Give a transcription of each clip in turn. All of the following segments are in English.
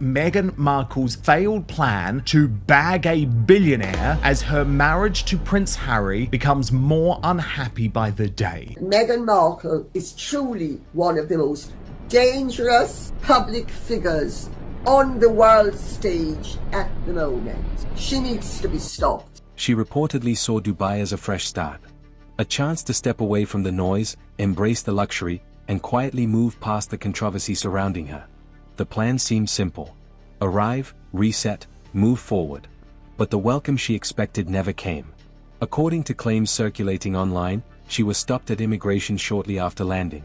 Meghan Markle's failed plan to bag a billionaire as her marriage to Prince Harry becomes more unhappy by the day. Meghan Markle is truly one of the most dangerous public figures on the world stage at the moment. She needs to be stopped. She reportedly saw Dubai as a fresh start. A chance to step away from the noise, embrace the luxury, and quietly move past the controversy surrounding her. The plan seemed simple. Arrive, reset, move forward. But the welcome she expected never came. According to claims circulating online, she was stopped at immigration shortly after landing.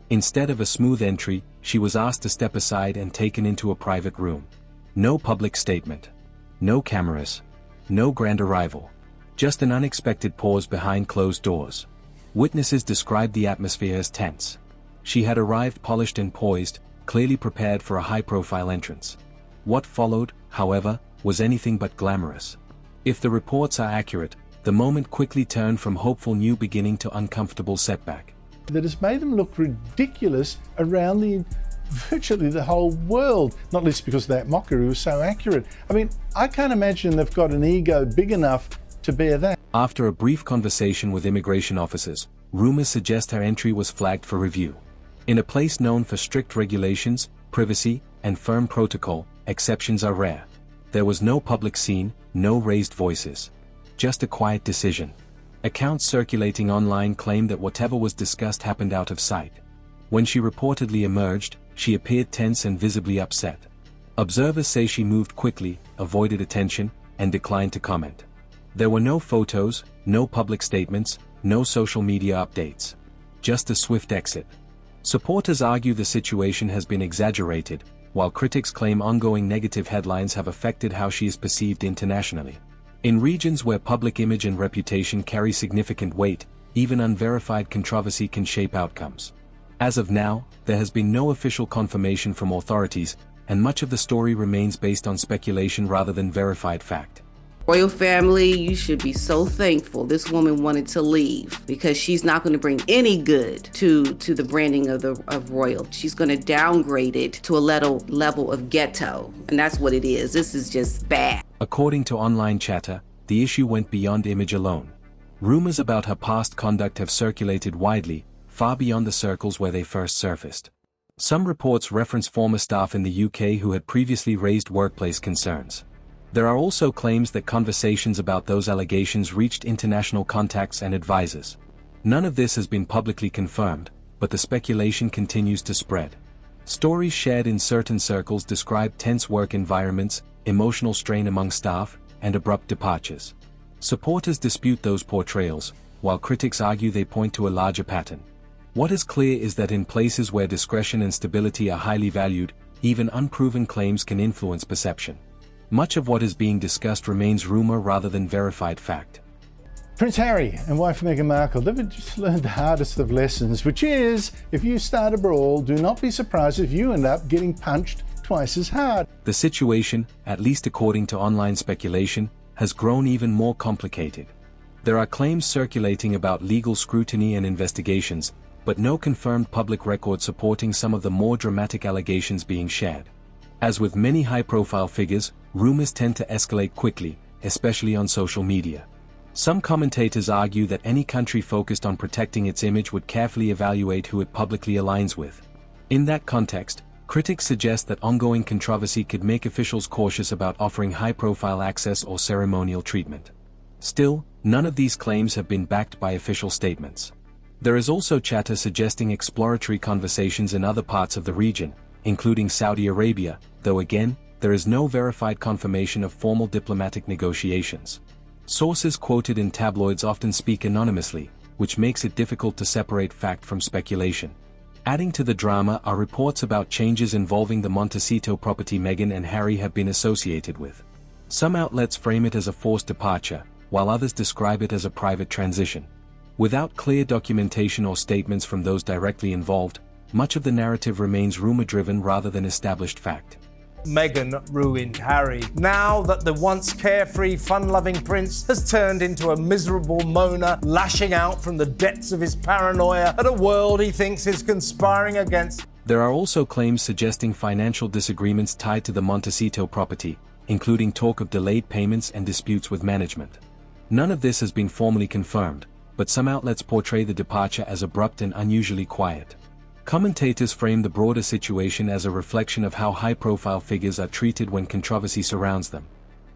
Instead of a smooth entry, she was asked to step aside and taken into a private room. No public statement. No cameras. No grand arrival. Just an unexpected pause behind closed doors. Witnesses described the atmosphere as tense. She had arrived polished and poised, clearly prepared for a high-profile entrance. What followed, however, was anything but glamorous. If the reports are accurate, the moment quickly turned from hopeful new beginning to uncomfortable setback. That has made them look ridiculous around virtually the whole world, not least because that mockery was so accurate. I mean, I can't imagine they've got an ego big enough to bear that. After a brief conversation with immigration officers, rumors suggest her entry was flagged for review. In a place known for strict regulations, privacy, and firm protocol, exceptions are rare. There was no public scene, no raised voices. Just a quiet decision. Accounts circulating online claim that whatever was discussed happened out of sight. When she reportedly emerged, she appeared tense and visibly upset. Observers say she moved quickly, avoided attention, and declined to comment. There were no photos, no public statements, no social media updates. Just a swift exit. Supporters argue the situation has been exaggerated, while critics claim ongoing negative headlines have affected how she is perceived internationally. In regions where public image and reputation carry significant weight, even unverified controversy can shape outcomes. As of now, there has been no official confirmation from authorities, and much of the story remains based on speculation rather than verified fact. Royal family, you should be so thankful this woman wanted to leave, because she's not going to bring any good to the branding of royal. She's going to downgrade it to a level of ghetto, and that's what it is. This is just bad. According to online chatter, the issue went beyond image alone. Rumors about her past conduct have circulated widely, far beyond the circles where they first surfaced. Some reports reference former staff in the UK who had previously raised workplace concerns. There are also claims that conversations about those allegations reached international contacts and advisors. None of this has been publicly confirmed, but the speculation continues to spread. Stories shared in certain circles describe tense work environments, emotional strain among staff, and abrupt departures. Supporters dispute those portrayals, while critics argue they point to a larger pattern. What is clear is that in places where discretion and stability are highly valued, even unproven claims can influence perception. Much of what is being discussed remains rumor rather than verified fact. Prince Harry and wife Meghan Markle, they've just learned the hardest of lessons, which is, if you start a brawl, do not be surprised if you end up getting punched twice as hard. The situation, at least according to online speculation, has grown even more complicated. There are claims circulating about legal scrutiny and investigations, but no confirmed public record supporting some of the more dramatic allegations being shared. As with many high-profile figures, rumors tend to escalate quickly, especially on social media. Some commentators argue that any country focused on protecting its image would carefully evaluate who it publicly aligns with. In that context, critics suggest that ongoing controversy could make officials cautious about offering high-profile access or ceremonial treatment. Still, none of these claims have been backed by official statements. There is also chatter suggesting exploratory conversations in other parts of the region, including Saudi Arabia, though again, there is no verified confirmation of formal diplomatic negotiations. Sources quoted in tabloids often speak anonymously, which makes it difficult to separate fact from speculation. Adding to the drama are reports about changes involving the Montecito property Meghan and Harry have been associated with. Some outlets frame it as a forced departure, while others describe it as a private transition. Without clear documentation or statements from those directly involved, much of the narrative remains rumor-driven rather than established fact. Meghan ruined Harry. Now that the once carefree, fun-loving prince has turned into a miserable moaner, lashing out from the depths of his paranoia at a world he thinks is conspiring against. There are also claims suggesting financial disagreements tied to the Montecito property, including talk of delayed payments and disputes with management. None of this has been formally confirmed, but some outlets portray the departure as abrupt and unusually quiet. Commentators frame the broader situation as a reflection of how high-profile figures are treated when controversy surrounds them.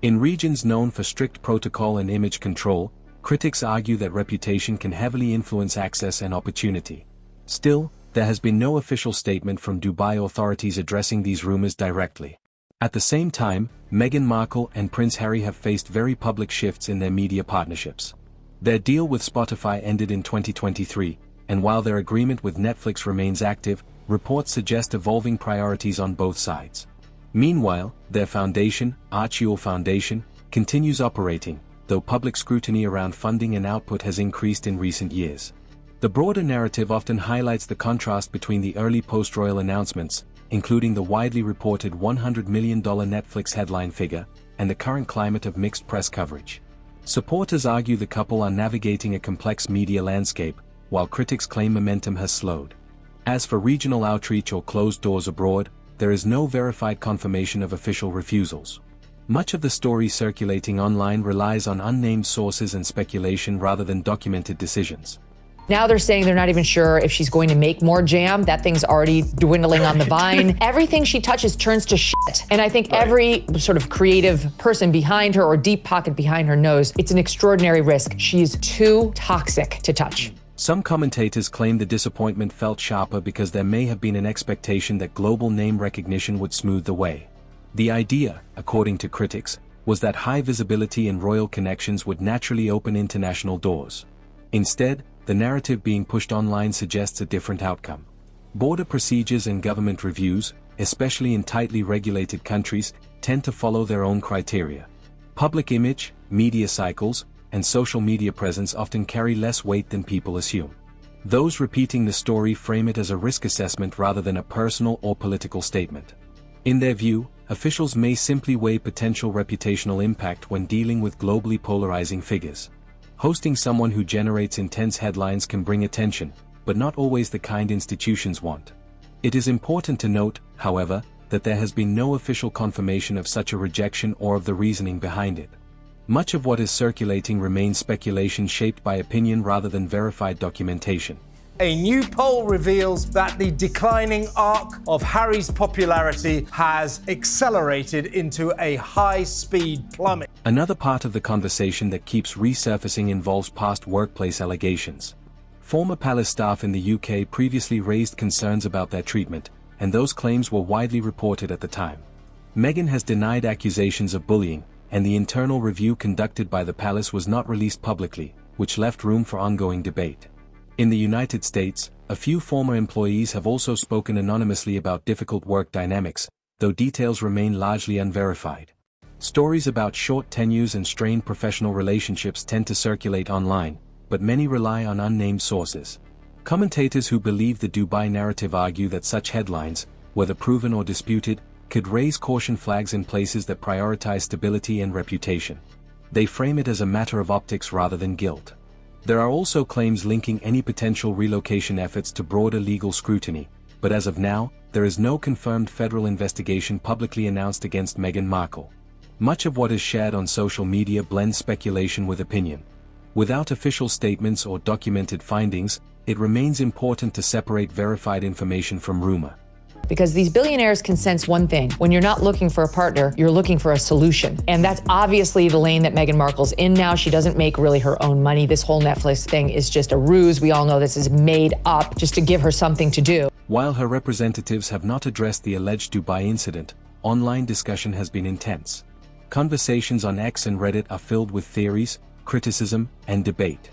In regions known for strict protocol and image control, critics argue that reputation can heavily influence access and opportunity. Still, there has been no official statement from Dubai authorities addressing these rumors directly. At the same time, Meghan Markle and Prince Harry have faced very public shifts in their media partnerships. Their deal with Spotify ended in 2023, and while their agreement with Netflix remains active, reports suggest evolving priorities on both sides. Meanwhile, their foundation, Archewell Foundation, continues operating, though public scrutiny around funding and output has increased in recent years. The broader narrative often highlights the contrast between the early post-royal announcements, including the widely reported $100 million Netflix headline figure, and the current climate of mixed press coverage. Supporters argue the couple are navigating a complex media landscape, while critics claim momentum has slowed. As for regional outreach or closed doors abroad, there is no verified confirmation of official refusals. Much of the story circulating online relies on unnamed sources and speculation rather than documented decisions. Now they're saying they're not even sure if she's going to make more jam. That thing's already dwindling on the vine. Everything she touches turns to shit. And I think every sort of creative person behind her or deep pocket behind her knows it's an extraordinary risk. She's too toxic to touch. Some commentators claim the disappointment felt sharper because there may have been an expectation that global name recognition would smooth the way. The idea, according to critics, was that high visibility and royal connections would naturally open international doors. Instead, the narrative being pushed online suggests a different outcome. Border procedures and government reviews, especially in tightly regulated countries, tend to follow their own criteria. Public image, media cycles, and social media presence often carry less weight than people assume. Those repeating the story frame it as a risk assessment rather than a personal or political statement. In their view, officials may simply weigh potential reputational impact when dealing with globally polarizing figures. Hosting someone who generates intense headlines can bring attention, but not always the kind institutions want. It is important to note, however, that there has been no official confirmation of such a rejection or of the reasoning behind it. Much of what is circulating remains speculation shaped by opinion rather than verified documentation. A new poll reveals that the declining arc of Harry's popularity has accelerated into a high-speed plummet. Another part of the conversation that keeps resurfacing involves past workplace allegations. Former palace staff in the UK previously raised concerns about their treatment, and those claims were widely reported at the time. Meghan has denied accusations of bullying, and the internal review conducted by the palace was not released publicly, which left room for ongoing debate. In the United States, a few former employees have also spoken anonymously about difficult work dynamics, though details remain largely unverified. Stories about short tenures and strained professional relationships tend to circulate online, but many rely on unnamed sources. Commentators who believe the Dubai narrative argue that such headlines, whether proven or disputed, could raise caution flags in places that prioritize stability and reputation. They frame it as a matter of optics rather than guilt. There are also claims linking any potential relocation efforts to broader legal scrutiny, but as of now, there is no confirmed federal investigation publicly announced against Meghan Markle. Much of what is shared on social media blends speculation with opinion. Without official statements or documented findings, it remains important to separate verified information from rumor. Because these billionaires can sense one thing. When you're not looking for a partner, you're looking for a solution. And that's obviously the lane that Meghan Markle's in now. She doesn't make really her own money. This whole Netflix thing is just a ruse. We all know this is made up just to give her something to do. While her representatives have not addressed the alleged Dubai incident, online discussion has been intense. Conversations on X and Reddit are filled with theories, criticism, and debate.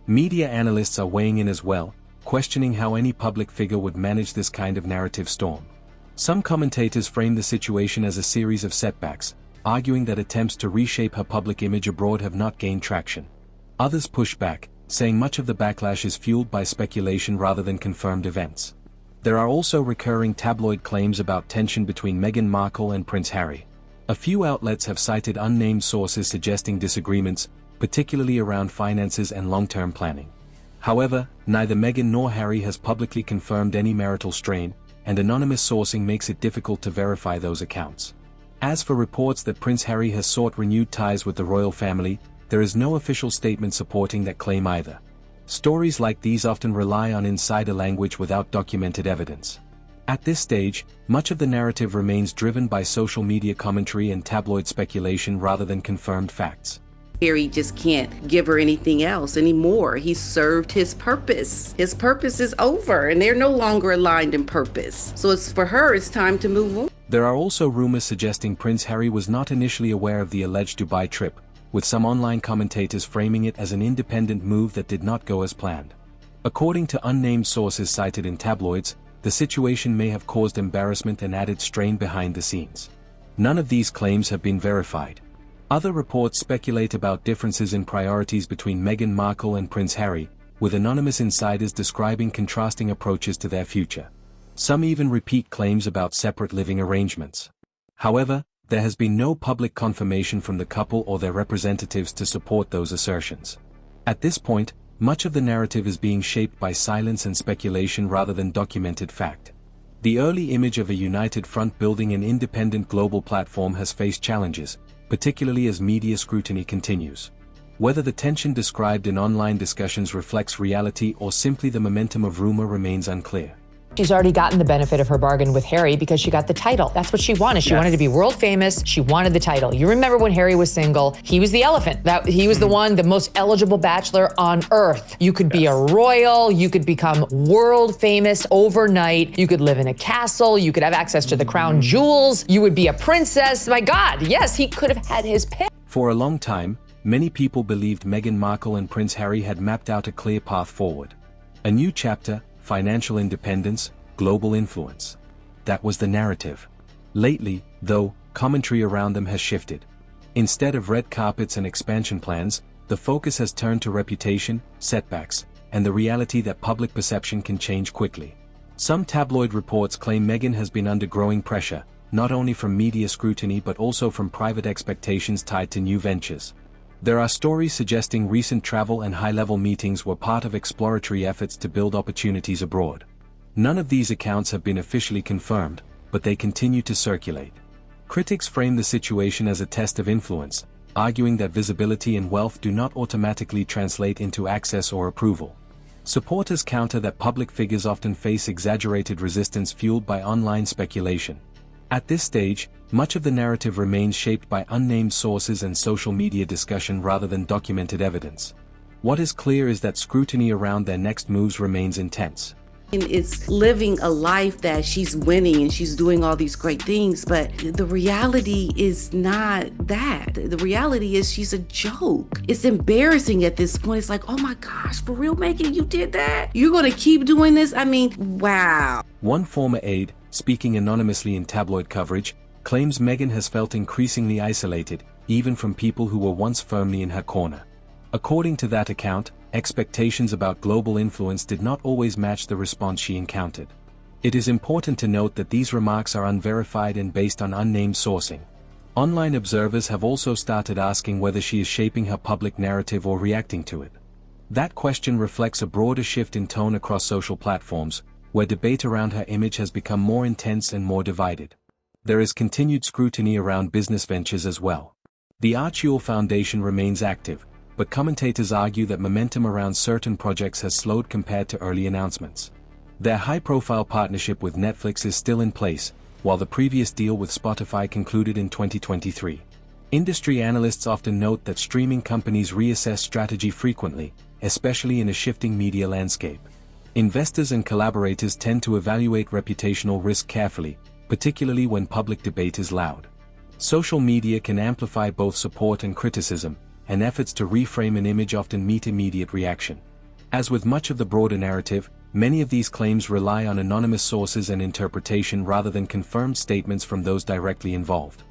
Media analysts are weighing in as well, questioning how any public figure would manage this kind of narrative storm. Some commentators frame the situation as a series of setbacks, arguing that attempts to reshape her public image abroad have not gained traction. Others push back, saying much of the backlash is fueled by speculation rather than confirmed events. There are also recurring tabloid claims about tension between Meghan Markle and Prince Harry. A few outlets have cited unnamed sources suggesting disagreements, particularly around finances and long-term planning. However, neither Meghan nor Harry has publicly confirmed any marital strain, and anonymous sourcing makes it difficult to verify those accounts. As for reports that Prince Harry has sought renewed ties with the royal family, there is no official statement supporting that claim either. Stories like these often rely on insider language without documented evidence. At this stage, much of the narrative remains driven by social media commentary and tabloid speculation rather than confirmed facts. Harry just can't give her anything else anymore. He served his purpose. His purpose is over, and they're no longer aligned in purpose. So for her, it's time to move on. There are also rumors suggesting Prince Harry was not initially aware of the alleged Dubai trip, with some online commentators framing it as an independent move that did not go as planned. According to unnamed sources cited in tabloids, the situation may have caused embarrassment and added strain behind the scenes. None of these claims have been verified. Other reports speculate about differences in priorities between Meghan Markle and Prince Harry, with anonymous insiders describing contrasting approaches to their future. Some even repeat claims about separate living arrangements. However, there has been no public confirmation from the couple or their representatives to support those assertions. At this point, much of the narrative is being shaped by silence and speculation rather than documented fact. The early image of a united front building an independent global platform has faced challenges, particularly as media scrutiny continues. Whether the tension described in online discussions reflects reality or simply the momentum of rumor remains unclear. She's already gotten the benefit of her bargain with Harry because she got the title. That's what she wanted. She wanted to be world famous. She wanted the title. You remember when Harry was single, he was the elephant. He was the one, the most eligible bachelor on earth. You could be a royal, you could become world famous overnight. You could live in a castle, you could have access to the crown jewels, you would be a princess. My God, yes, he could have had his pick. For a long time, many people believed Meghan Markle and Prince Harry had mapped out a clear path forward. A new chapter, financial independence, global influence. That was the narrative. Lately, though, commentary around them has shifted. Instead of red carpets and expansion plans, the focus has turned to reputation, setbacks, and the reality that public perception can change quickly. Some tabloid reports claim Meghan has been under growing pressure, not only from media scrutiny but also from private expectations tied to new ventures. There are stories suggesting recent travel and high-level meetings were part of exploratory efforts to build opportunities abroad. None of these accounts have been officially confirmed, but they continue to circulate. Critics frame the situation as a test of influence, arguing that visibility and wealth do not automatically translate into access or approval. Supporters counter that public figures often face exaggerated resistance fueled by online speculation. At this stage, much of the narrative remains shaped by unnamed sources and social media discussion rather than documented evidence. What is clear is that scrutiny around their next moves remains intense. And it's living a life that she's winning and she's doing all these great things, but the reality is not that. The reality is she's a joke. It's embarrassing at this point. It's like, oh my gosh, for real, Meghan, you did that? You're gonna keep doing this? I mean, wow. One former aide, speaking anonymously in tabloid coverage, claims Meghan has felt increasingly isolated, even from people who were once firmly in her corner. According to that account, expectations about global influence did not always match the response she encountered. It is important to note that these remarks are unverified and based on unnamed sourcing. Online observers have also started asking whether she is shaping her public narrative or reacting to it. That question reflects a broader shift in tone across social platforms, where debate around her image has become more intense and more divided. There is continued scrutiny around business ventures as well. The Archewell Foundation remains active, but commentators argue that momentum around certain projects has slowed compared to early announcements. Their high-profile partnership with Netflix is still in place, while the previous deal with Spotify concluded in 2023. Industry analysts often note that streaming companies reassess strategy frequently, especially in a shifting media landscape. Investors and collaborators tend to evaluate reputational risk carefully, particularly when public debate is loud. Social media can amplify both support and criticism, and efforts to reframe an image often meet immediate reaction. As with much of the broader narrative, many of these claims rely on anonymous sources and interpretation rather than confirmed statements from those directly involved.